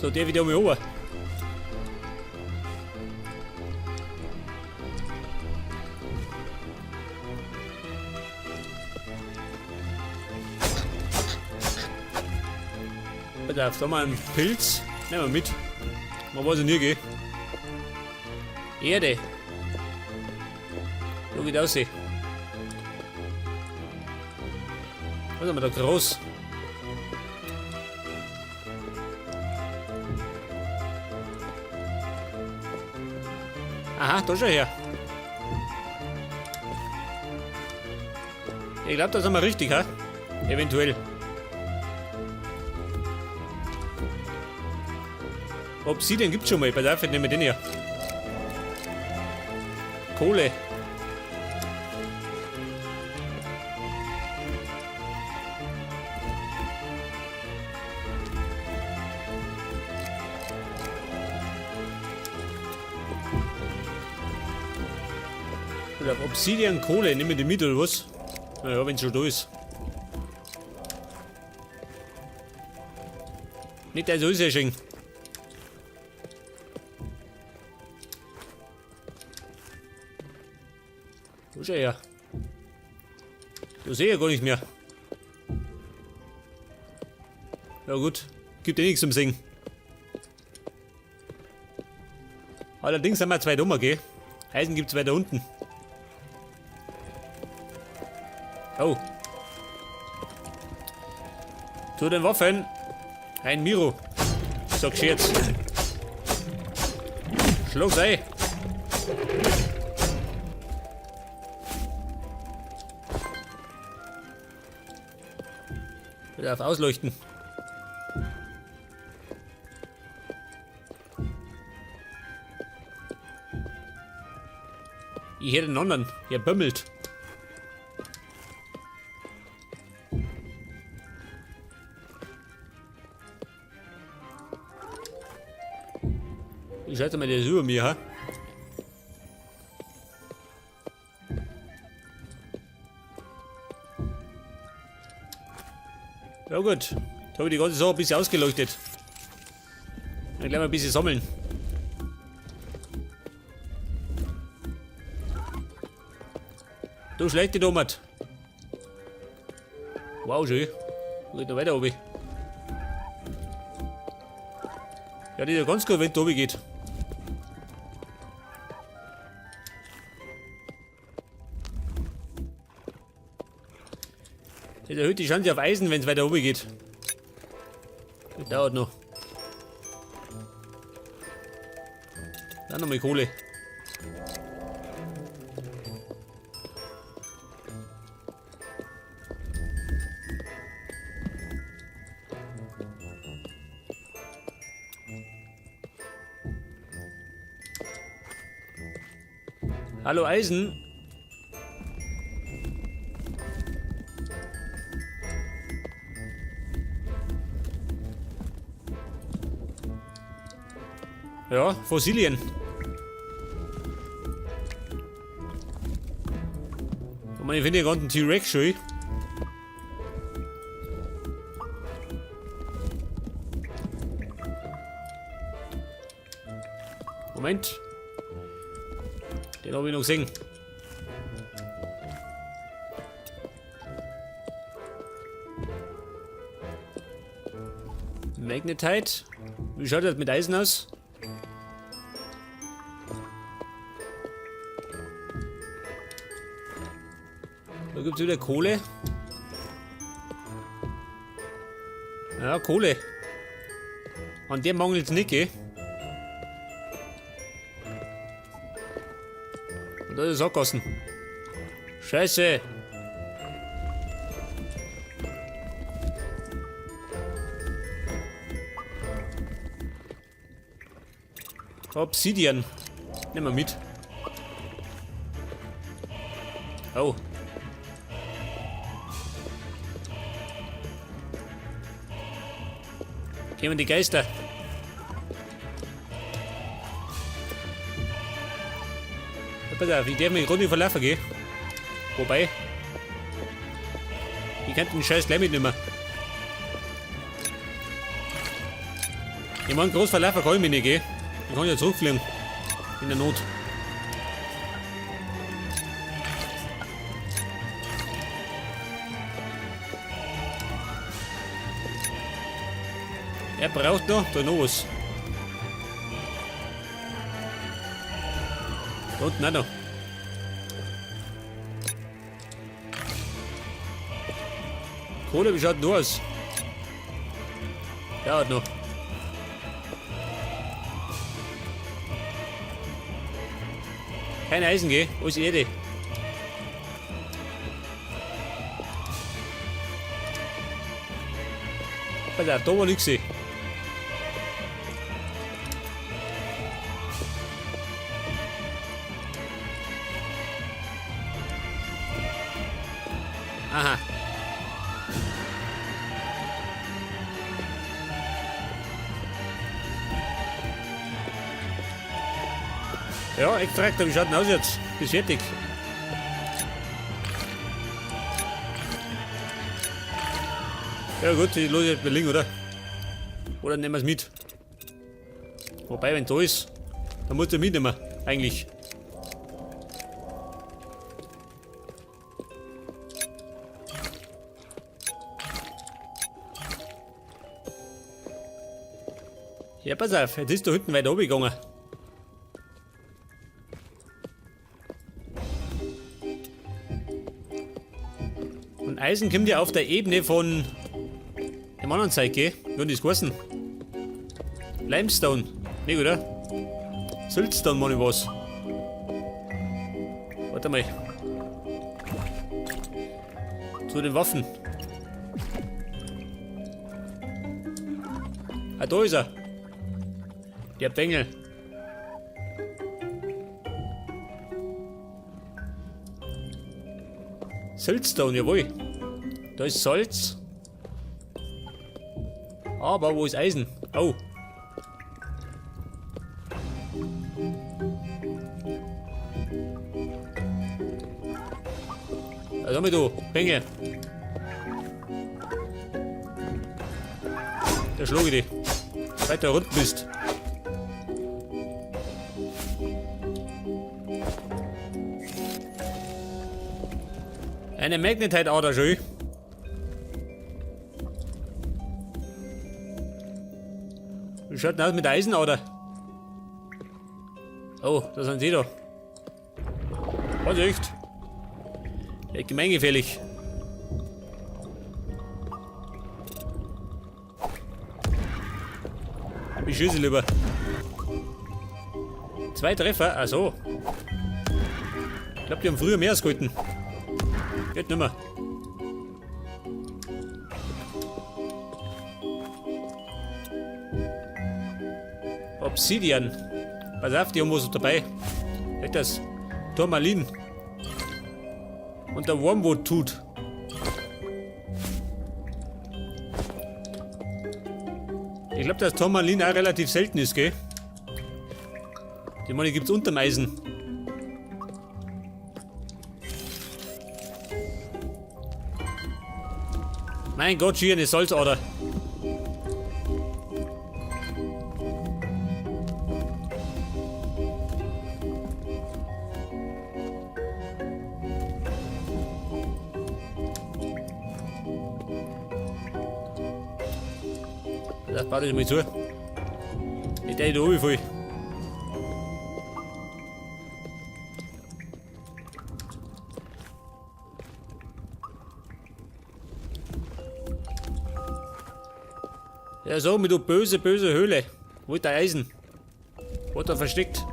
So, der wieder um mich oben. Pass auf, da haben wir einen Pilz. Nehmen wir mit. Man weiß ja nie, gell? Erde. So wie das aussieht. Was haben wir da groß? Aha, da schon her. Ich glaube, da sind wir richtig, ha? Eventuell. Obsidian gibt's schon mal. Pass auf, ich nehme den hier. Kohle. Oder Obsidian, Kohle, nehmen wir die mit oder was? Naja, wenn es schon da ist. Nicht, dass alles erschenken. Wo ist er her? Da sehe ich gar nicht mehr. Ja gut, gibt ja nichts zum Singen. Allerdings haben wir zwei dummer, gell? Eisen gibt's weiter unten. Oh. Zu den Waffen. Ein Miro. Sag's jetzt. Schlag's ein. Wieder auf Ausleuchten. Ich hätte einen anderen. Der bömmelt. Ich schätze mal, der ist über mir, ha? Ja gut, da habe ich die ganze Sache ein bisschen ausgeleuchtet. Dann gleich mal ein bisschen sammeln. Du schlechte Tomat. Wow, schön. Geht noch weiter oben. Ja, die ist ja ganz gut, wenn es da oben geht. Das erhöht die Chance auf Eisen, wenn es weiter oben geht. Das dauert noch. Dann nochmal Kohle. Hallo Eisen. Ja, Fossilien. Ich meine, ich finde den ganzen T-Rex schön. Moment. Den habe ich noch gesehen. Magnetite. Wie schaut das mit Eisen aus? Da gibt es wieder Kohle. Ja, Kohle. An dem mangelt es nicht, gell? Und da ist Sackgassen. Scheiße. Obsidian. Nehmen wir mit. Oh. Kämen die Geister. Ja, pass auf, ich darf mich gerade nicht verlaufen, gell? Wobei. Ich kann den Scheiß gleich mitnehmen. Ich meine, groß verlaufen kann ich mich nicht, gell? Ich kann ja zurückfliegen. In der Not. Er braucht noch, da noch was. Da unten auch noch. Kohle, wie schaut denn da aus? Der hat noch. Kein Eisen, gell? Wo ist Erde? Pass auf, da war nichts. Aha. Ja, Extraktor, wie schaut denn aus jetzt? Bis fertig. Ja gut, ich lasse jetzt Berlin, oder? Oder nehmen wir es mit. Wobei, wenn es da ist, dann muss er mitnehmen, eigentlich. Ja, pass auf, jetzt ist da hinten weiter runtergegangen. Und Eisen kommt ja auf der Ebene von dem anderen Zeug, gell? Wie hat das geheißen? Limestone. Nicht, oder? Siltstone, meine ich was. Warte mal. Zu den Waffen. Ah, da ist er. Der Bengel. Siltstone, jawohl. Da ist Salz. Aber wo ist Eisen? Oh. Also mit du, Bengel. Da schlug ich dich. Seit du rund bist. Eine Magnetite-Ader schön. Wie schaut denn aus mit der Eisenader? Oh, da sind sie da. Was echt? Ja, gemeingefährlich. Ich schieße lieber. 2 Treffer, ach so. Ich glaube, die haben früher mehr ausgehalten. Geht nimmer. Obsidian. Pass auf, die haben was dabei. Seht das? Turmalin. Und der Wormwood tut. Ich glaube, dass Turmalin auch relativ selten ist, gell? Die meine, gibt's unterm Eisen. Mein Gott, hier eine Salzader. Das baut euch mal zu. Nicht der da oben voll. Ja, so mit du böse, böse Höhle. Wo ist der Eisen? Wo hat er versteckt?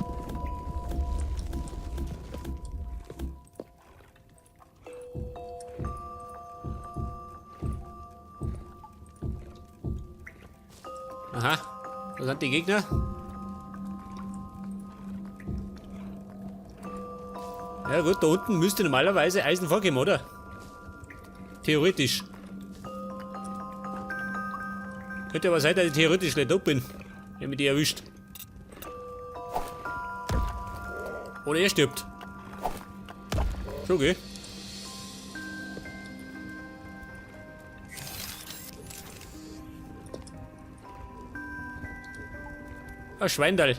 Aha, da sind die Gegner. Ja gut, da unten müsste normalerweise Eisen vorkommen, oder? Theoretisch. Könnte aber sein, dass ich theoretisch nicht da bin, wenn mich die erwischt. Oder er stirbt. Schon, gell? Ein Schweindal.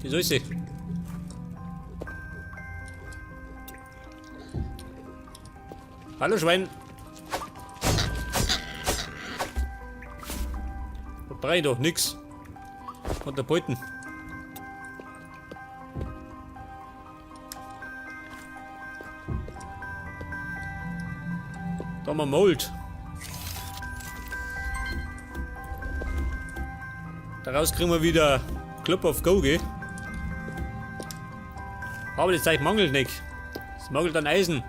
Die soll sie. Hallo Schwein. Brei doch nix. Und der Beuten. Da haben wir Mold. Daraus kriegen wir wieder Club of Go, gell? Aber das Zeug mangelt nicht. Es mangelt an Eisen.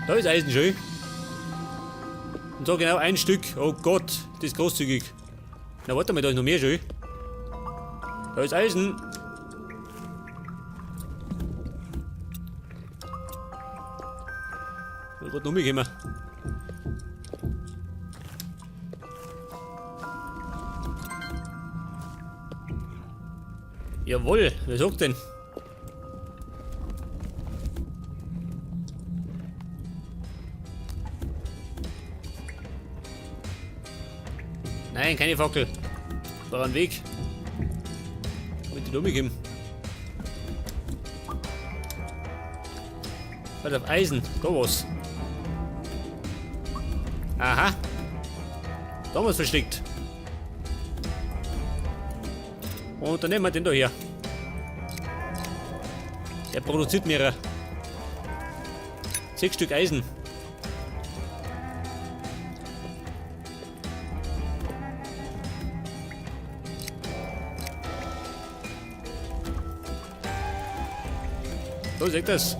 Da ist Eisen schön. Und so genau ein Stück. Oh Gott, das ist großzügig. Na warte mal, da ist noch mehr schön. Da ist Eisen. Ich will gerade umgekommen. Jawohl, wer sagt denn? Nein, keine Fackel. War ein Weg. Mit die Dumme geben. Was auf Eisen? Da was. Aha. Da haben wir es versteckt. Und dann nehmen wir den da her. Der produziert mehrere. 6 Stück Eisen. So, seht das.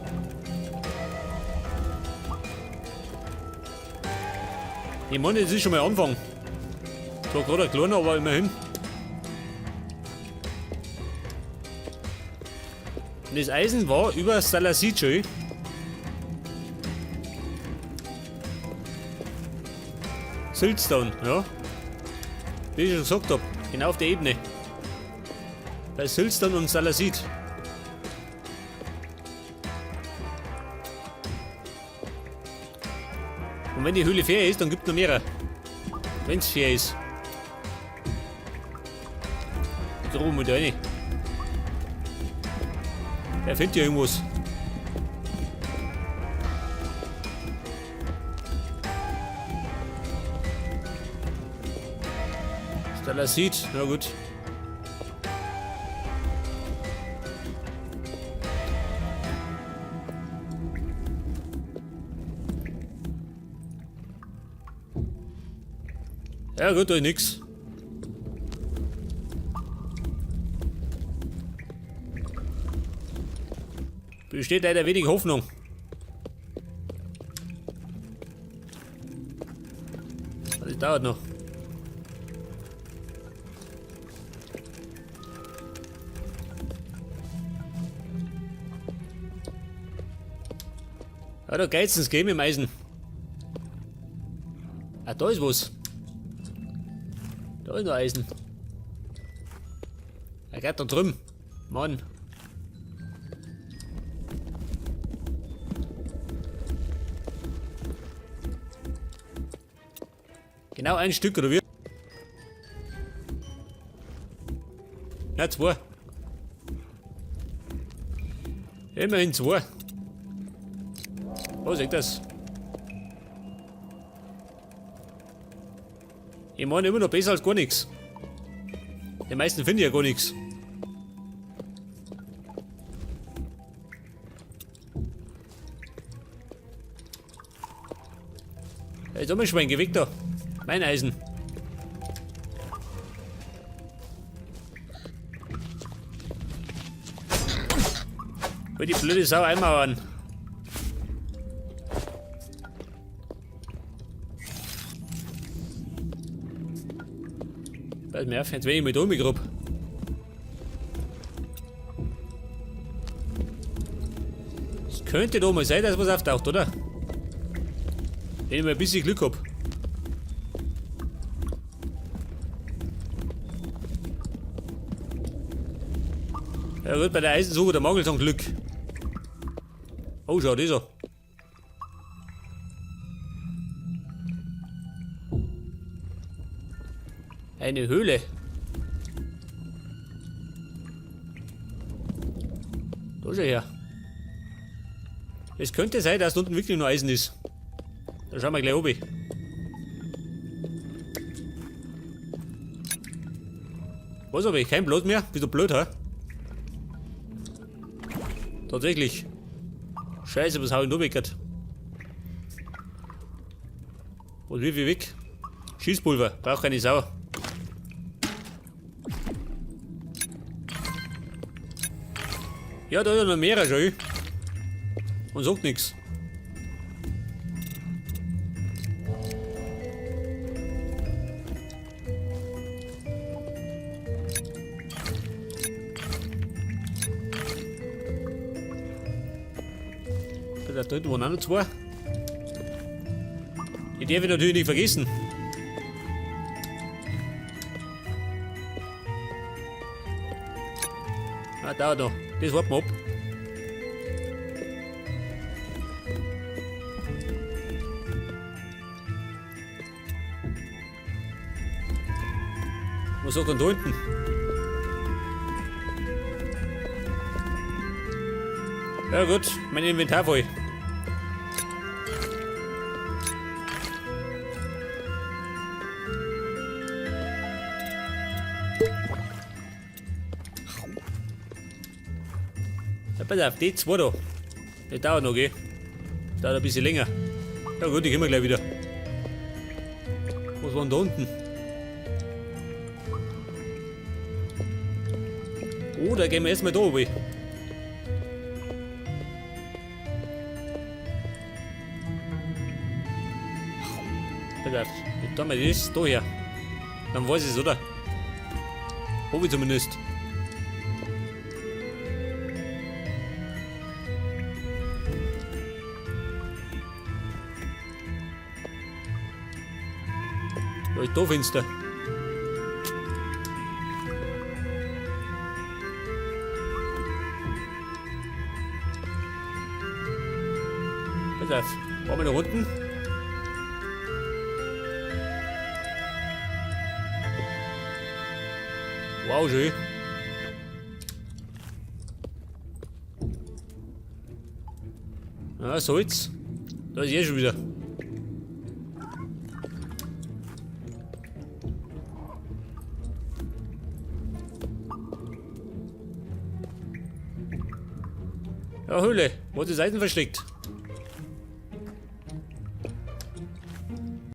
Ich meine, das ist schon mal Anfang. So gerade ein kleiner, aber immerhin. Und das Eisen war über Salasit schön. Siltstone, ja. Wie ich schon gesagt habe, genau auf der Ebene. Bei Siltstone und Salasit. Und wenn die Höhle fair ist, dann gibt es noch mehrere. Wenn es fair ist. Da oben mit rein. Er findet ja irgendwas. Stalasit, na gut. Ja gut, da ist nix. Besteht leider wenig Hoffnung. Das dauert noch. Ja, da geht's ins Game im Eisen. Ah, da ist was. Da ist noch Eisen. Er geht da drüben. Mann. Genau ein Stück, oder wie? Ja, 2. Immerhin 2. Oh, seht das. Ich meine immer noch besser als gar nichts. Die meisten finden ja gar nichts. Jetzt haben wir schon ein Gewicht da. Mein Eisen. Will die blöde Sau einmauern. Pass mir auf, jetzt wenn ich mit rumgegrob. Es könnte doch mal sein, dass was auftaucht, oder? Wenn ich mal ein bisschen Glück hab. Ja gut, bei der Eisensuche, der mangelt es an Glück. Oh, schau, dieser. Eine Höhle. Schau schon her. Es könnte sein, dass da unten wirklich nur Eisen ist. Da schauen wir gleich oben. Was habe ich? Kein Blut mehr? Bist du blöd, hä? Tatsächlich. Scheiße, was hau ich da weg? Was wie viel weg? Schießpulver, braucht keine Sau. Ja, da ist ja noch mehr schon. Und sagt nichts. Da drüben waren auch noch zwei. Die darf ich natürlich nicht vergessen. Ah, dauert noch. Das warten wir ab. Was sagt denn da unten? Ja gut, mein Inventar voll. Ja, pass auf, die zwei da. Das dauert noch, gell? Das dauert ein bisschen länger. Ja gut, ich komme gleich wieder. Was war denn da unten? Oh, da gehen wir erstmal da oben. Pass auf, jetzt tun wir das da her. Dann weiß ich es, oder? Hab ich zumindest. Ja, ist da Fenster. Pass auf, fahren wir nach unten. Wow, schön. Ah, Salz. Da ist eh schon wieder. Ja, Höhle. Wo ist das Eisen versteckt?